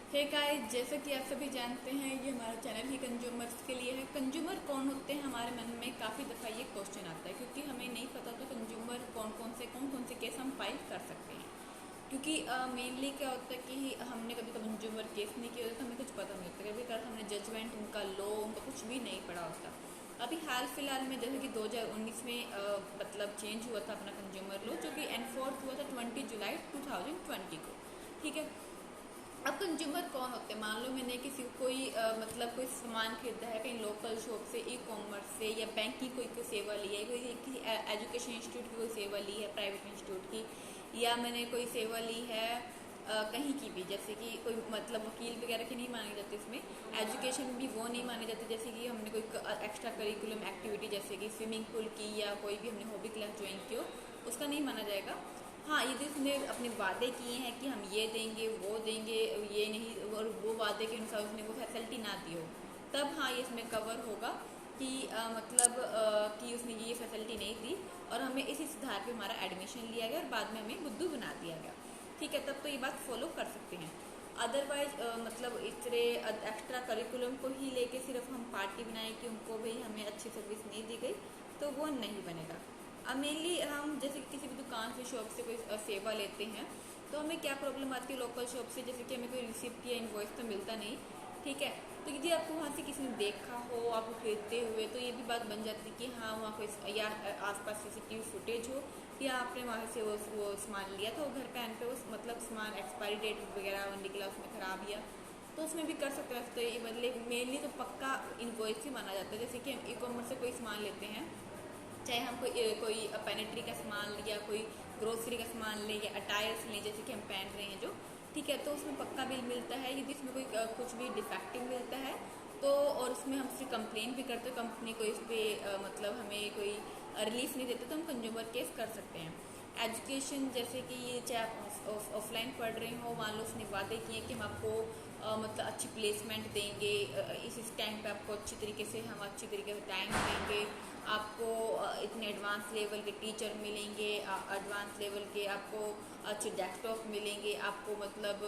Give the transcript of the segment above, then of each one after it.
Hey guys, जैसा कि आप सभी जानते हैं ये हमारा चैनल ही कंज्यूमर्स के लिए है। कंज्यूमर कौन होते हैं, हमारे मन में काफ़ी दफ़ा ये क्वेश्चन आता है क्योंकि हमें नहीं पता तो कंज्यूमर कौन कौन से केस हम फाइल कर सकते हैं। क्योंकि मेनली क्या होता है कि हमने कभी कंज्यूमर केस नहीं किया होता तो हमें कुछ पता नहीं होता। कभी कभार हमने जजमेंट, उनका लॉ, उनका कुछ भी नहीं पढ़ा होता। अभी हाल फिलहाल में जैसे कि 2019 में मतलब चेंज हुआ था अपना कंज्यूमर लॉ, जो कि एनफोर्स हुआ था 20 जुलाई 2020 को। ठीक है। अब कंज्यूमर कौन होते हैं? मान लो मैंने किसी कोई मतलब कोई सामान खरीदा है कहीं लोकल शॉप से, ई कॉमर्स से, या बैंक की कोई सेवा ली है, कोई किसी एजुकेशन इंस्टीट्यूट की कोई सेवा ली है, प्राइवेट इंस्टीट्यूट की, या मैंने कोई सेवा ली है कहीं की भी, जैसे कि कोई मतलब वकील वगैरह की नहीं मानी जाती इसमें। एजुकेशन भी वो नहीं मानी जाती, जैसे कि हमने कोई एक्स्ट्रा करिकुलम एक्टिविटी जैसे कि स्विमिंग पूल की या कोई भी हमने हॉबी क्लास ज्वाइन की हो, उसका नहीं माना जाएगा। हाँ, यदि उसने अपने वादे किए हैं कि हम ये देंगे वो देंगे, ये नहीं, और वो वादे के अनुसार उसने वो फैसिलिटी ना दी हो, तब हाँ ये इसमें कवर होगा कि मतलब कि उसने ये फैसिलिटी नहीं दी और हमें इसी सुधार पे हमारा एडमिशन लिया गया और बाद में हमें बुद्धू बना दिया गया। ठीक है, तब तो ये बात फॉलो कर सकते हैं। अदरवाइज मतलब इस तरह एक्स्ट्रा करिकुलम को ही लेके सिर्फ हम पार्टी बनाएं कि उनको भाई हमें अच्छी सर्विस नहीं दी गई, तो वो नहीं बनेगा। अब मेनली हम जैसे कि किसी भी दुकान से, शॉप से कोई सेवा लेते हैं तो हमें क्या प्रॉब्लम आती है लोकल शॉप से, जैसे कि हमें कोई रिसिप्ट या इनवॉइस तो मिलता नहीं। ठीक है, तो यदि आपको वहाँ से किसी ने देखा हो आपको खरीदते हुए, तो ये भी बात बन जाती है कि हाँ वहाँ कोई या आसपास सीसीटीवी फुटेज हो, या आपने वहाँ से वो सामान लिया था, वो घर पे आने पे वो मतलब सामान एक्सपायरी डेट वगैरह निकला, उसमें ख़राब या, तो उसमें भी कर सकते हैं। तो ये मतलब मेनली तो पक्का इनवॉइस ही माना जाता है। जैसे कि हम ई कॉमर्स से कोई सामान लेते हैं, चाहे हम कोई पेनेट्री का सामान या कोई ग्रोसरी का सामान लें या अटायर्स लें, जैसे कि हम पहन रहे हैं जो, ठीक है, तो उसमें पक्का बिल मिलता है। यदि इसमें कोई कुछ भी डिफेक्टिव मिलता है तो, और उसमें हम उससे कंप्लेन भी करते हैं, कंपनी को इस पर मतलब हमें कोई रिलीफ नहीं देते, तो हम कंज्यूमर केस कर सकते हैं। एजुकेशन जैसे कि ये चाहे आप ऑफलाइन पढ़ रहे हो, मान लो उसने वादे किए कि हम आपको मतलब अच्छी प्लेसमेंट देंगे, इस टाइम पे आपको अच्छी तरीके से, हम अच्छी तरीके से टाइम देंगे आपको, इतने एडवांस लेवल के टीचर मिलेंगे, एडवांस लेवल के आपको अच्छे डेस्कटॉप मिलेंगे, आपको मतलब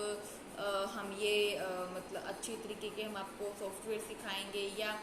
हम ये मतलब अच्छी तरीके के हम आपको सॉफ्टवेयर सिखाएंगे, या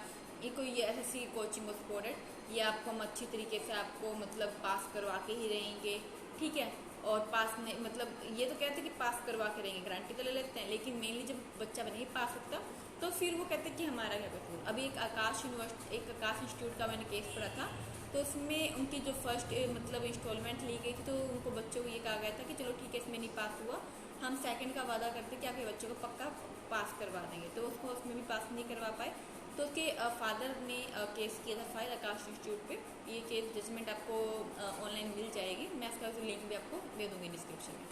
ये कोई ये ऐसी कोचिंग स्पोर्टेड, ये आपको हम अच्छी तरीके से आपको मतलब पास करवा के ही रहेंगे। ठीक है, और पास नहीं मतलब ये तो कहते हैं कि पास करवा के रहेंगे, गारंटी तो ले लेते हैं, लेकिन मेनली जब बच्चा नहीं पास होता तो फिर वो कहते हैं कि हमारा क्या कसूर। अभी एक आकाश इंस्टीट्यूट का मैंने केस पढ़ा था, तो उसमें उनकी जो फर्स्ट मतलब इंस्टॉलमेंट ली गई थी, तो उनको बच्चों को ये कहा गया था कि चलो ठीक है इसमें नहीं पास हुआ, हम सेकंड का वादा करते कि आपके बच्चों को पक्का पास करवा देंगे, तो उसको उसमें भी पास नहीं करवा पाए। तो उसके फादर ने केस किया था फाइल आकाश इंस्टीट्यूट पे। ये केस जजमेंट आपको ऑनलाइन मिल जाएगी, मैं इसका लिंक भी आपको दे दूँगी डिस्क्रिप्शन में।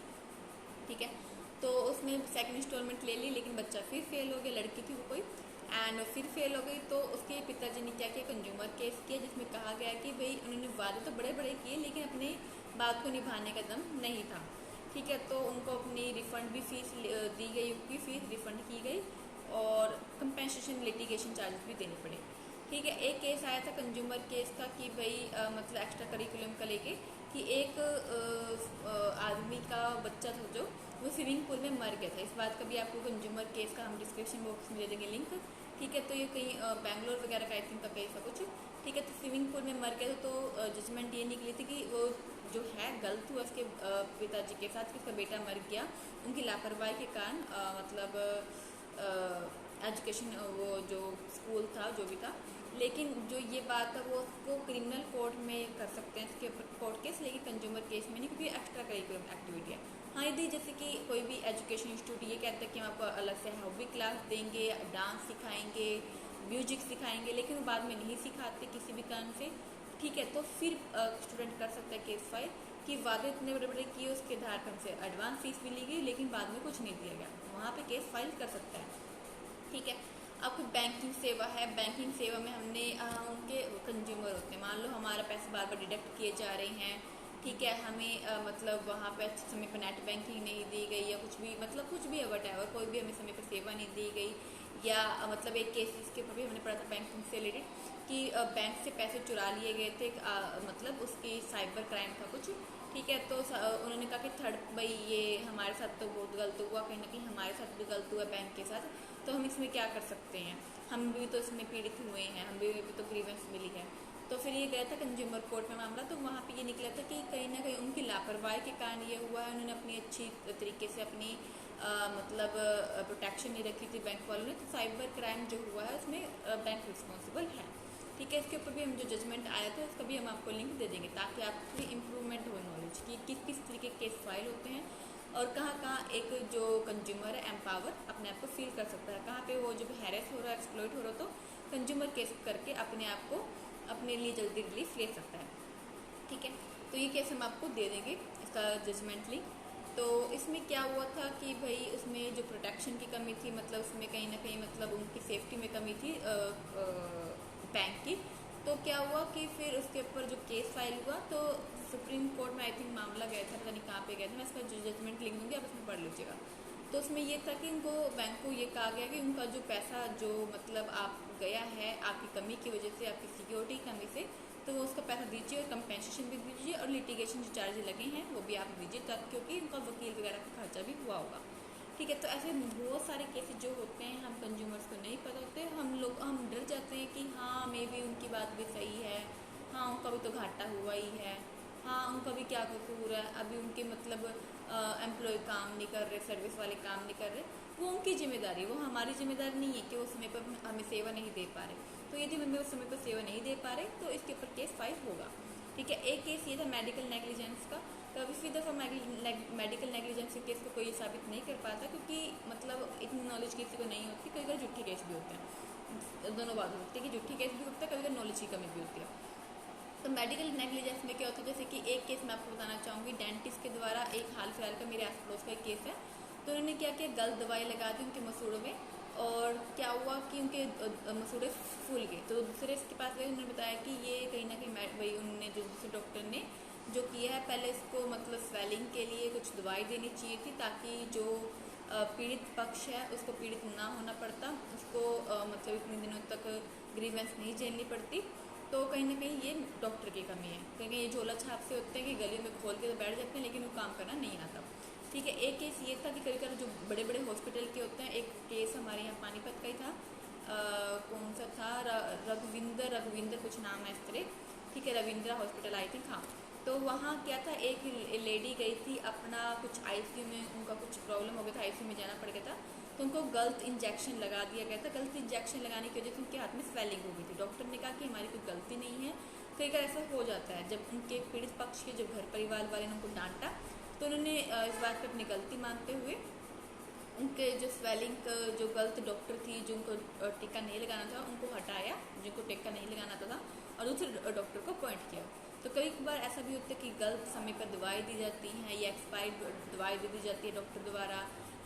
ठीक है, तो उसमें सेकंड इंस्टॉलमेंट ले ली, लेकिन बच्चा फिर फेल हो गया, लड़की थी वो कोई, एंड फिर फेल हो गई। तो उसके पिताजी ने क्या किया, कंज्यूमर केस किया, जिसमें कहा गया कि भाई उन्होंने वादे तो बड़े बड़े किए लेकिन अपनी बात को निभाने का दम नहीं था। ठीक है, तो उनको अपनी रिफंड भी फीस दी गई, उनकी फीस रिफंड की गई और कंपेंसेशन लिटिगेशन चार्जेस भी देने पड़े। ठीक है, एक केस आया था कंज्यूमर केस का कि भाई मतलब एक्स्ट्रा करिकुलम का लेके, कि एक आदमी का बच्चा था जो वो स्विमिंग पूल में मर गया था। इस बात का भी आपको कंज्यूमर केस का हम डिस्क्रिप्शन बॉक्स में दे देंगे लिंक। ठीक है, तो ये कहीं बैंगलोर वगैरह का आई थिंक का केस है कुछ। ठीक है, तो स्विमिंग पूल में मर गया था, तो जजमेंट ये निकली थी कि वो जो है गलत हुआ उसके पिताजी के साथ कि उसका बेटा मर गया उनकी लापरवाही के कारण, मतलब एजुकेशन वो जो स्कूल था जो भी था। लेकिन जो ये बात है वो क्रिमिनल कोर्ट में कर सकते हैं इसके ऊपर कोर्ट केस, लेकिन कंज्यूमर केस में नहीं, क्योंकि एक्स्ट्रा करिकुलम एक्टिविटी है। हाँ, यदि जैसे कि कोई भी एजुकेशन इंस्टीट्यूट ये कहता है कि हम आपको अलग से हॉबी क्लास देंगे, डांस सिखाएंगे, म्यूजिक सिखाएंगे, लेकिन वो बाद में नहीं सिखाते किसी भी कारण से, ठीक है, तो फिर स्टूडेंट कर सकता है केस फाइल कि वादे इतने बड़े बड़े किए, उसके आधार पर हमसे एडवांस फीस भी ली गई लेकिन बाद में कुछ नहीं दिया गया, वहाँ पे केस फाइल कर सकता है। ठीक है, अब कोई बैंकिंग सेवा है, बैंकिंग सेवा में हमने उनके कंज्यूमर होते हैं, मान लो हमारा पैसे बार बार डिडक्ट किए जा रहे हैं। ठीक है, हमें मतलब वहाँ पे अच्छे समय पर नेट बैंकिंग नहीं दी गई, या कुछ भी मतलब कुछ भी वट एवर कोई भी हमें समय पर सेवा नहीं दी गई, या मतलब एक केस इसके ऊपर भी हमने पढ़ा था बैंकिंग से रिलेटेड कि बैंक से पैसे चुरा लिए गए थे, मतलब उसकी साइबर क्राइम था कुछ। ठीक है, तो उन्होंने कहा कि थर्ड भाई ये हमारे साथ तो बहुत गलत हुआ, कहीं ना कहीं हमारे साथ भी गलत हुआ बैंक के साथ, तो हम इसमें क्या कर सकते हैं, हम भी तो इसमें पीड़ित हुए हैं, हम भी तो ग्रीवेंस मिली है। तो फिर ये गया था कंज्यूमर कोर्ट में मामला, तो वहाँ पे ये निकला था कि कहीं ना कहीं उनकी लापरवाही के कारण ये हुआ है। उन्होंने अपनी अच्छी तरीके से अपनी मतलब प्रोटेक्शन नहीं रखी थी बैंक वालों ने, तो साइबर क्राइम जो हुआ है उसमें बैंक रिस्पॉन्सिबल है। ठीक है, इसके ऊपर भी हम जो जजमेंट आया था उसका भी हम आपको लिंक दे देंगे ताकि आपकी इम्प्रूवमेंट हो नॉलेज की किस किस तरीके के केस फाइल होते हैं और कहाँ कहाँ एक जो कंज्यूमर है एम्पावर अपने आप को फील कर सकता है, कहाँ पे वो जब हैरेस हो रहा है, एक्सप्लॉइट हो रहा हो, तो कंज्यूमर केस करके अपने आप को अपने लिए जल्दी रिलीफ ले सकता है। ठीक है, तो ये केस हम आपको दे देंगे, इसका जजमेंट लिंक। तो इसमें क्या हुआ था कि भाई उसमें जो प्रोटेक्शन की कमी थी, मतलब उसमें कहीं ना कहीं मतलब उनकी सेफ्टी में कमी थी बैंक की। तो क्या हुआ कि फिर उसके ऊपर जो केस फाइल हुआ तो सुप्रीम कोर्ट में आई थिंक मामला गया था, पता नहीं कहाँ पे गया था, मैं इसका जो जजमेंट लिंक दूंगी, आप इसमें पढ़ लीजिएगा। तो उसमें ये था कि उनको बैंक को ये कहा गया कि उनका जो पैसा जो मतलब आप गया है आपकी कमी की वजह से, आपकी सिक्योरिटी की कमी से, तो वो उसका पैसा दीजिए और कंपेंसेशन भी दीजिए और लिटिगेशन जो चार्ज लगे हैं वो भी आप दीजिए, तब क्योंकि उनका वकील वगैरह का खर्चा भी हुआ होगा। ठीक है, तो ऐसे बहुत सारे केसेस जो होते हैं हम कंज्यूमर्स को नहीं पता होते, हम डर जाते हैं कि हाँ मे बी उनकी बात भी सही है, हाँ उनका भी तो घाटा हुआ ही है, हाँ उनका भी क्या कसूर है, अभी उनके मतलब एम्प्लॉय काम नहीं कर रहे, सर्विस वाले काम नहीं कर रहे, वो उनकी जिम्मेदारी, वो हमारी जिम्मेदारी नहीं है कि वो समय पर हमें सेवा नहीं दे पा रहे। तो यदि हमें उस समय पर सेवा नहीं दे पा रहे तो इसके ऊपर केस फाइल होगा। ठीक है, एक केस ये था मेडिकल नेग्लिजेंस का। तो अब इसी दफ़ा मेडिकल नेग्लिजेंस के केस को कोई साबित नहीं कर पाता क्योंकि मतलब इतनी नॉलेज किसी को नहीं होती, कई बार झूठे केस भी होते हैं, दोनों बात होती है कि झूठी केस भी होता है, कभी कभी नॉलेज की कमी भी होती है। तो मेडिकल नेग्लिजेंस में क्या होता है, जैसे कि एक केस मैं आपको बताना चाहूँगी, डेंटिस्ट के द्वारा एक हाल फिलहाल का मेरे आस पड़ोस का एक केस है। तो उन्होंने क्या किया, गलत दवाई लगा दी उनके मसूड़ों में और क्या हुआ कि उनके मसूड़े फूल गए। तो दूसरे इसके पास गए, उन्होंने बताया कि ये कहीं ना कहीं वही उन्होंने जो दूसरे डॉक्टर ने जो किया है, पहले इसको मतलब स्वेलिंग के लिए कुछ दवाई देनी चाहिए थी ताकि जो पीड़ित पक्ष है उसको पीड़ित ना होना पड़ता, उसको मतलब इतने दिनों तक ग्रीवेंस नहीं झेलनी पड़ती। तो कहीं ना कहीं ये डॉक्टर की कमी है, क्योंकि ये झोला छाप से होते हैं कि गली में खोल के तो बैठ जाते हैं लेकिन वो काम करना नहीं आता। ठीक है, एक केस ये था कि कभी कभी जो बड़े बड़े हॉस्पिटल के होते हैं, एक केस हमारे यहाँ पानीपत का ही था, कौन सा था, रघुविंदर कुछ नाम है इस तरह। ठीक है, रविंद्रा हॉस्पिटल आई थिंक, हाँ। तो वहाँ क्या था, एक लेडी गई थी अपना कुछ आईसीयू में, उनका कुछ प्रॉब्लम हो गया था, आईसीयू में जाना पड़ गया था, तो उनको गलत इंजेक्शन लगा दिया गया था। गलत इंजेक्शन लगाने की वजह से उनके हाथ में स्वेलिंग हो गई थी। डॉक्टर ने कहा कि हमारी कोई गलती नहीं है। कई बार ऐसा हो जाता है जब उनके पीड़ित पक्ष के जो घर परिवार वाले ने उनको डांटा, तो उन्होंने इस बात पर अपनी गलती मानते हुए उनके जो स्वेलिंग जो गलत डॉक्टर थी जो उनको टीका नहीं लगाना था उनको हटाया, जिनको टीका नहीं लगाना था, और दूसरे डॉक्टर को अपॉइंट किया। तो कई बार ऐसा भी होता है कि गलत समय पर दवाई दी जाती हैं या एक्सपायर्ड दवाई दे दी जाती है डॉक्टर द्वारा,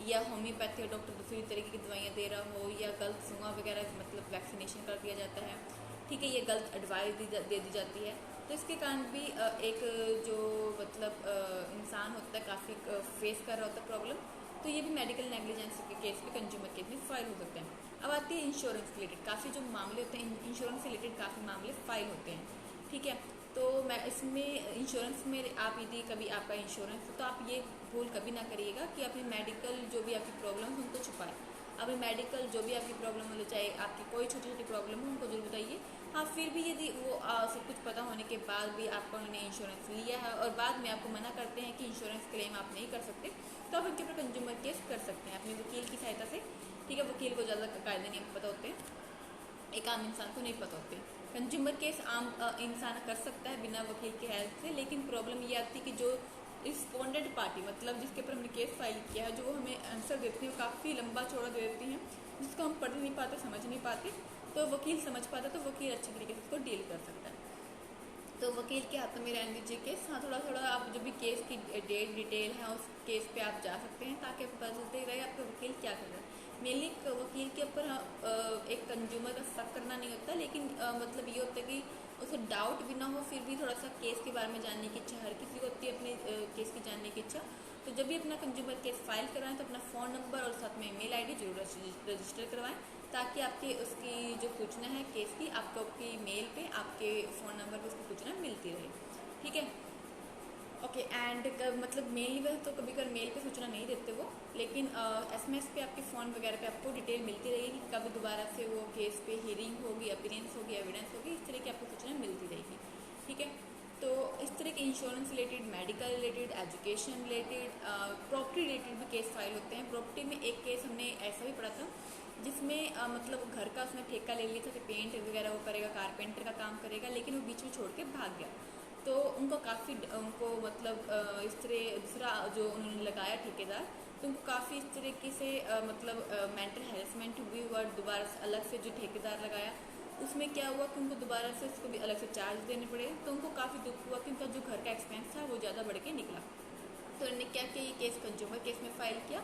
या होम्योपैथी डॉक्टर दूसरी तरीके की दवाइयाँ दे रहा हो, या गलत सुआ वगैरह मतलब वैक्सीनेशन कर दिया जाता है। ठीक है, ये गलत एडवाइस दे दी जाती है। तो इसके कारण भी एक जो मतलब इंसान होता है काफ़ी फेस कर रहा होता है प्रॉब्लम, तो ये भी मेडिकल नेग्लिजेंस के केस पे कंज्यूमर केस में फाइल हो सकते हैं। अब आती है इंश्योरेंस रिलेटेड, काफ़ी जो मामले होते हैं इंश्योरेंस से रिलेटेड काफ़ी मामले फाइल होते हैं। ठीक है, तो मैं इसमें इंश्योरेंस में आप यदि कभी आपका इंश्योरेंस हो तो आप ये भूल कभी ना करिएगा कि अपनी मेडिकल जो भी आपकी प्रॉब्लम है उनको छुपाएं। अभी मेडिकल जो भी आपकी प्रॉब्लम हो, चाहे आपकी कोई छोटी छोटी प्रॉब्लम हो, उनको जरूर बताइए। हाँ, फिर भी यदि वो सब कुछ पता होने के बाद भी आपका उन्होंने इंश्योरेंस लिया है और बाद में आपको मना करते हैं कि इंश्योरेंस क्लेम आप नहीं कर सकते, तो आप उनके ऊपर कंज्यूमर केस कर सकते हैं अपने वकील की सहायता से। ठीक है, वकील को ज़्यादा कायदे नियम पता होते हैं, एक आम इंसान को नहीं पता होते। कंज्यूमर केस आम इंसान कर सकता है बिना वकील की हेल्प से, लेकिन प्रॉब्लम ये आती है कि जो रिस्पोंडेंट पार्टी मतलब जिसके ऊपर हमने केस फाइल किया है, जो वो हमें आंसर देती है वो काफ़ी लंबा चौड़ा दे देती हैं, जिसको हम पढ़ नहीं पाते, समझ नहीं पाते। तो वकील समझ पाता तो वकील अच्छे तरीके से उसको डील कर सकता है। तो वकील के हाथों में रहने दीजिए केस। हाँ, थोड़ा थोड़ा आप जो भी केस की डेट डिटेल है उस केस पे आप जा सकते हैं ताकि आपको पता चलते रहे आपका वकील क्या कर रहा है। मेनली वकील के ऊपर एक कंज्यूमर का शक करना नहीं होता, लेकिन मतलब ये होता है कि उसे डाउट भी ना हो, फिर भी थोड़ा सा केस के बारे में जानने की इच्छा हर किसी को होती है, अपने केस की जानने की इच्छा। तो जब भी अपना कंज्यूमर केस फाइल करवाएं तो अपना फ़ोन नंबर और साथ में ईमेल आईडी जरूर रजिस्टर करवाएं ताकि आपके उसकी जो सूचना है केस की आपको आपकी मेल पे आपके फ़ोन नंबर पर उसकी सूचना मिलती रहे। ठीक है, ओके एंड मतलब मेल वह तो कभी कभी मेल पे सूचना नहीं देते वो, लेकिन एसएमएस पे आपके फ़ोन वगैरह पे आपको डिटेल मिलती रहेगी कि कब दोबारा से वो केस पे हियरिंग होगी, अपीयरेंस होगी, एविडेंस होगी, इस तरह की आपको सूचना मिलती रहेगी। ठीक है, तो इस तरह के insurance related, medical related, education related, property related भी केस फाइल होते हैं। प्रॉपर्टी में एक केस हमने ऐसा भी पढ़ा था जिसमें मतलब घर का उसने ठेका ले लिया था कि पेंट वगैरह वो करेगा, कारपेंटर का काम करेगा, लेकिन वो बीच में छोड़ के भाग गया। तो उनको काफ़ी उनको मतलब इस तरह दूसरा जो उन्होंने लगाया ठेकेदार, तो उनको काफ़ी इस तरीके से मतलब मेंटल हैरेसमेंट हुई और दोबारा से अलग से जो ठेकेदार लगाया उसमें क्या हुआ कि उनको दोबारा से उसको भी अलग से चार्ज देने पड़े। तो उनको काफ़ी दुख हुआ कि उनका जो घर का एक्सपेंस था वो ज़्यादा बढ़ के निकला। तो उन्होंने क्या किया, ये केस कंज्यूमर केस में फाइल किया।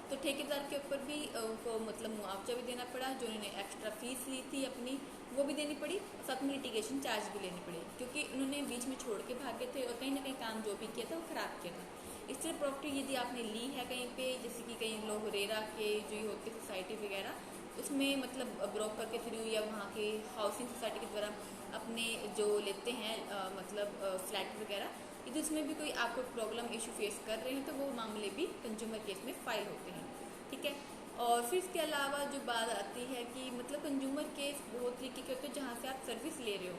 तो ठेकेदार के ऊपर भी उनको मतलब मुआवजा भी देना पड़ा, जो उन्होंने एक्स्ट्रा फीस ली थी अपनी वो भी देनी पड़ी, साथ में लिटिगेशन चार्ज भी लेने पड़े, क्योंकि उन्होंने बीच में छोड़ के भागे थे और कहीं ना कहीं काम जो भी किया था वो ख़राब किया था। इस तरह प्रॉपर्टी यदि आपने ली है कहीं पे, जैसे कि कई लोग रेरा के जो ये होते सोसाइटी वगैरह, उसमें मतलब ब्रोकर के थ्रू या वहाँ के हाउसिंग सोसाइटी के द्वारा अपने जो लेते हैं मतलब फ्लैट वगैरह, यदि उसमें भी कोई आपको प्रॉब्लम इशू फेस कर रहे हैं तो वो मामले भी कंज्यूमर केस में फाइल होते हैं। ठीक है, और फिर इसके अलावा जो बात आती है कि मतलब कंज्यूमर केस बहुत तरीके के होते हैं जहाँ से आप सर्विस ले रहे हो,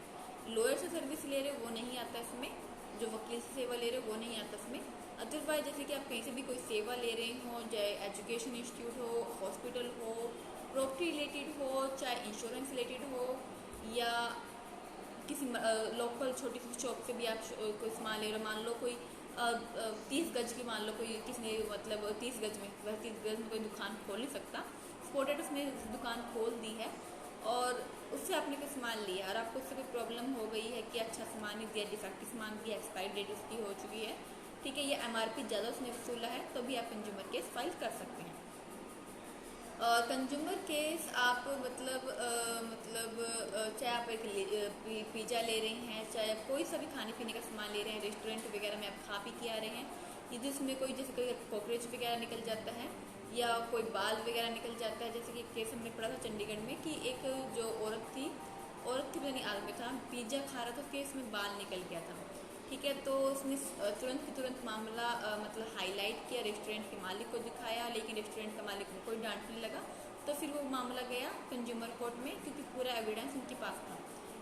लॉयर से सर्विस ले रहे हो वो नहीं आता इसमें, जो वकील से सेवा ले रहे हो वो नहीं आता इसमें। अदरवाइज जैसे कि आप कहीं से भी कोई सेवा ले रहे हो, चाहे एजुकेशन इंस्टीट्यूट हो, हॉस्पिटल हो, प्रॉपर्टी रिलेटेड हो, चाहे इंश्योरेंस रिलेटेड हो, या किसी लोकल छोटी सी शॉप से भी आप कोई सामान ले रहे हो, मान लो कोई 30 गज की, मान लो कोई किसी ने मतलब 30 गज में, वह 30 गज में कोई दुकान खोल नहीं सकता, स्पॉटेड उसने दुकान खोल दी है और उससे आपने कोई सामान लिया और आपको उससे कोई प्रॉब्लम हो गई है कि अच्छा सामान नहीं दिया, डिफेक्टिव सामान दिया, एक्सपायरी डेट उसकी हो चुकी है, ठीक है, ये एमआरपी ज़्यादा उसने वसूला है, तो भी आप कंज्यूमर केस फाइल कर सकते हैं। कंज्यूमर केस आप चाहे आप एक पिज़्ज़ा ले रहे हैं, चाहे आप कोई सा भी खाने पीने का सामान ले रहे हैं, रेस्टोरेंट वगैरह में आप खा पी के आ रहे हैं, यदि उसमें कोई जैसे कोई कॉकरोच वगैरह निकल जाता है या कोई बाल वगैरह निकल जाता है, जैसे कि केस हमने पढ़ा था चंडीगढ़ में कि एक जो औरत थी पता नहीं आग में था, पिज़्ज़ा खा रहा था, उसके इसमें बाल निकल गया था। ठीक है, तो उसने तुरंत की तुरंत मामला मतलब हाईलाइट किया, रेस्टोरेंट के मालिक को दिखाया, लेकिन रेस्टोरेंट का मालिक को कोई डांटने लगा, तो फिर वो मामला गया कंज्यूमर कोर्ट में क्योंकि पूरा एविडेंस उनके पास था।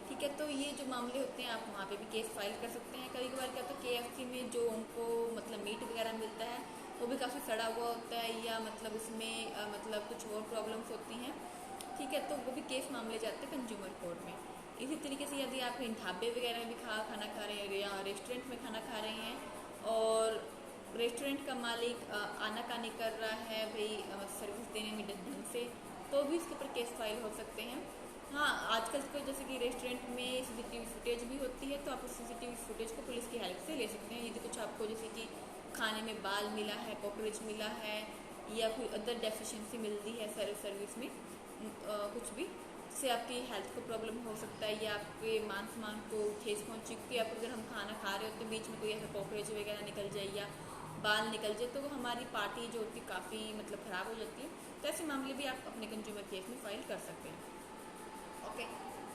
ठीक है, तो ये जो मामले होते हैं आप वहाँ पे भी केस फाइल कर सकते हैं। कभी कभार क्या होता है केएफसी में जो उनको मतलब मीट वगैरह मिलता है वो भी काफ़ी सड़ा हुआ होता है, या मतलब उसमें मतलब कुछ और प्रॉब्लम्स होती हैं। ठीक है, तो वो भी केस मामले जाते हैं कंज्यूमर कोर्ट में। इसी तरीके से यदि आप ढाबे वगैरह में भी खाना खा रहे हैं या रेस्टोरेंट में खाना खा रहे हैं और रेस्टोरेंट का मालिक आनाकानी कर रहा है भाई सर्विस देने में ढंग से, तो भी इसके ऊपर केस फाइल हो सकते हैं। हाँ, आजकल तो जैसे कि रेस्टोरेंट में सीसीटीवी फुटेज भी होती है, तो आप उस सीसीटीवी फुटेज को पुलिस की हेल्प से ले सकते हैं। यदि कुछ आपको जैसे कि खाने में बाल मिला है, कॉकरोच मिला है, या कोई अदर डेफिशिएंसी मिलती है सर्विस में कुछ भी, जिससे आपकी हेल्थ को प्रॉब्लम हो सकता है या आपके मान सम्मान को ठेस पहुँची, क्योंकि आप अगर हम खाना खा रहे हो तो बीच में कोई ऐसा कॉकरोच वगैरह निकल जाए या बाल निकल जाए, तो वो हमारी पार्टी जो होती है काफ़ी मतलब ख़राब हो जाती है। तो ऐसे मामले भी आप अपने कंज्यूमर केस में फाइल कर सकते हैं। ओके,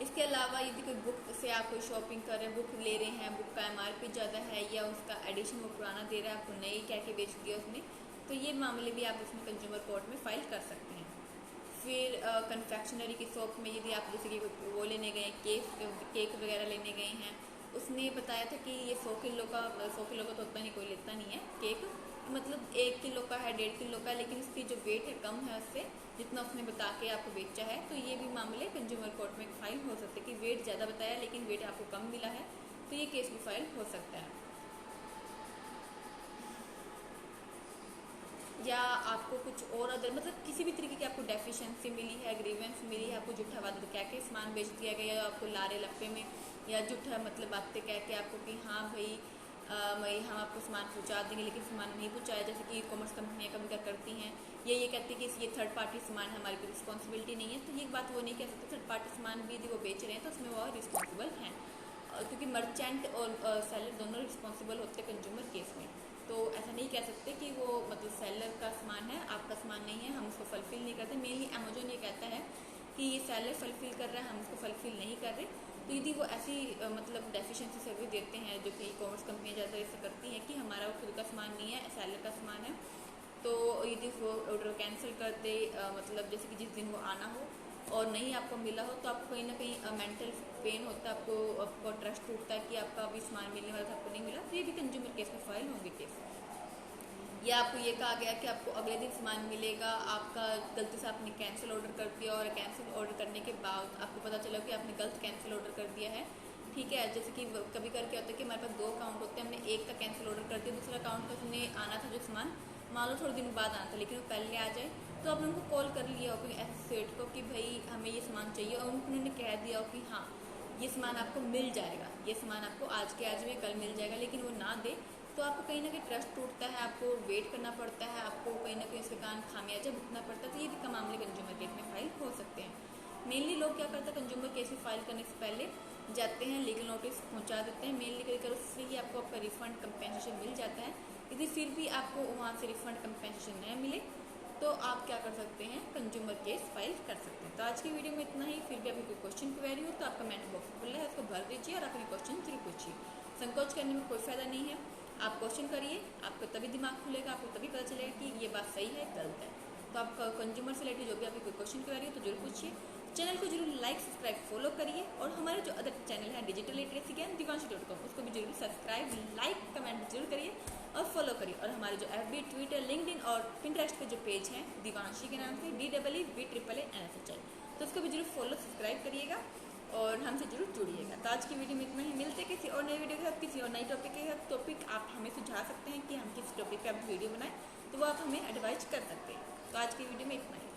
इसके अलावा यदि कोई बुक से आप कोई शॉपिंग कर रहे हैं, बुक ले रहे हैं, बुक का एमआरपी ज़्यादा है या उसका एडिशन वो पुराना दे रहा है, आपको नई कह के बेच दिया उसने, तो ये मामले भी आप उसमें कंज्यूमर कोर्ट में फाइल कर सकते हैं। फिर कन्फेक्शनरी की शॉप में यदि आप जैसे कि वो लेने गए केक वगैरह लेने गए हैं, उसने बताया था कि ये 100 किलो का तो उतना नहीं, कोई लेता नहीं है केक, मतलब 1 किलो का है, 1.5 किलो का है, लेकिन उसकी जो वेट है कम है उससे जितना उसने बता के आपको बेचा है, तो ये भी मामले कंज्यूमर कोर्ट में फाइल हो सकते हैं कि वेट ज़्यादा बताया लेकिन वेट आपको कम मिला है, तो ये केस भी फाइल हो सकता है। या आपको कुछ और अदर मतलब किसी भी तरीके की आपको डेफिशिएंसी मिली है, ग्रीवेंस मिली है, आपको झूठा वादा कह के सामान बेच दिया गया, या आपको लारे लप्पे में या झूठा मतलब बातें कह के आपको कि हाँ भाई हम आपको सामान पहुंचा देंगे, लेकिन सामान नहीं पहुंचाया, जैसे कि ई कॉमर्स कंपनियाँ कभी क्या करती हैं, ये कहती है कि ये थर्ड पार्टी सामान है, हमारी कोई रिस्पॉन्सिबिलिटी नहीं है, तो ये बात वो नहीं कह सकते। थर्ड पार्टी सामान भी यदि वो बेच रहे हैं तो उसमें वो रिस्पॉन्सिबल हैं, क्योंकि मर्चेंट और सेलर दोनों रिस्पॉन्सिबल होते हैं कंज्यूमर केस में। तो ऐसा नहीं कह सकते कि वो मतलब सेलर का सामान है, आपका सामान नहीं है, हम उसको फुलफिल नहीं करते। मेनली अमेजोन ये कहता है कि ये सेलर फुलफिल कर रहा है, हम उसको फुलफिल नहीं कर रहे, तो यदि वो ऐसी मतलब डेफिशिएंसी सर्विस देते हैं, जो कि ई कॉमर्स कंपनियाँ ज़्यादा ऐसा करती हैं कि हमारा वो खुद का सामान नहीं है, सेलर का सामान है, तो यदि वो ऑर्डर कैंसिल कर दे, मतलब जैसे कि जिस दिन वो आना हो और नहीं आपको मिला हो, तो आपको कहीं ना कहीं मेंटल पेन होता है, आपको ट्रस्ट टूटता है कि आपका अभी सामान मिलने वाला था, आपको नहीं मिला, तो ये भी कंज्यूमर केस में फाइल होंगे केस। या आपको ये कहा गया कि आपको अगले दिन सामान मिलेगा, आपका गलती से आपने कैंसिल ऑर्डर कर दिया और कैंसिल ऑर्डर करने के बाद आपको पता चला कि आपने गलत कैंसिल ऑर्डर कर दिया है, ठीक है। जैसे कि कभी करके होता है कि हमारे पास 2 अकाउंट होते हैं, हमने एक का कैंसिल ऑर्डर कर दिया, दूसरा अकाउंट का हमने आना था जो सामान, मान लो थोड़े दिन बाद आना था, लेकिन वो पहले आ जाए, तो आपने उनको कॉल कर लिया हो कि ऐसे सेट को कि भाई हमें ये सामान चाहिए, और उन्होंने कह दिया हो कि हाँ ये सामान आपको मिल जाएगा, ये सामान आपको आज के आज में कल मिल जाएगा, लेकिन वो ना दे, तो आपको कहीं ना कहीं ट्रस्ट टूटता है, आपको वेट करना पड़ता है, आपको कहीं ना कहीं उसके कारण खामियाजा भुगतना पड़ता है। तो ये भी का मामले कंज्यूमर केस में फाइल हो सकते हैं। मेनली लोग क्या करते हैं, कंज्यूमर केस में फाइल करने से पहले जाते हैं, लीगल नोटिस पहुंचा देते हैं, मेनली कभी उससे ही आपको आपका रिफंड कंपेंसेशन मिल जाता है। यदि फिर भी आपको वहाँ से रिफंड कंपेंसेशन नहीं मिले, तो आप क्या कर सकते हैं, कंज्यूमर केस फाइल कर सकते हैं। तो आज की वीडियो में इतना ही। फिर भी आपकी कोई क्वेश्चन क्वेरी हो तो आप कमेंट बॉक्स खुला है, उसको भर दीजिए और अपने क्वेश्चन जरूर पूछिए। संकोच करने में कोई फायदा नहीं है, आप क्वेश्चन करिए, आपको तभी दिमाग खुलेगा, आपको तभी पता चलेगा कि ये बात सही है गलत है। तो आप कंज्यूमर से रिलेटेड जो भी आपकी कोई क्वेश्चन क्वेरी हो तो जरूर पूछिए। चैनल को जरूर लाइक सब्सक्राइब फॉलो करिए, और हमारे जो अदर चैनल है डिजिटल लिटरेसी ज्ञान दिवांशी.com, उसको भी जरूर सब्सक्राइब लाइक कमेंट जरूर करिए और फॉलो करिए। और हमारे जो FB ट्विटर लिंक्डइन और पिंटरेस्ट पे जो पेज हैं दिवांशी के नाम से DEEBAANSHI, तो उसको भी जरूर फॉलो सब्सक्राइब करिएगा और हमसे जरूर जुड़िएगा। तो आज की वीडियो में इतना ही, मिलते किसी और नई वीडियो के साथ, किसी और नई टॉपिक के साथ। टॉपिक आप हमें सुझा सकते हैं कि हम किस टॉपिक पे आप वीडियो बनाएं, तो वो आप हमें एडवाइज कर सकते हैं। तो आज की वीडियो में इतना ही।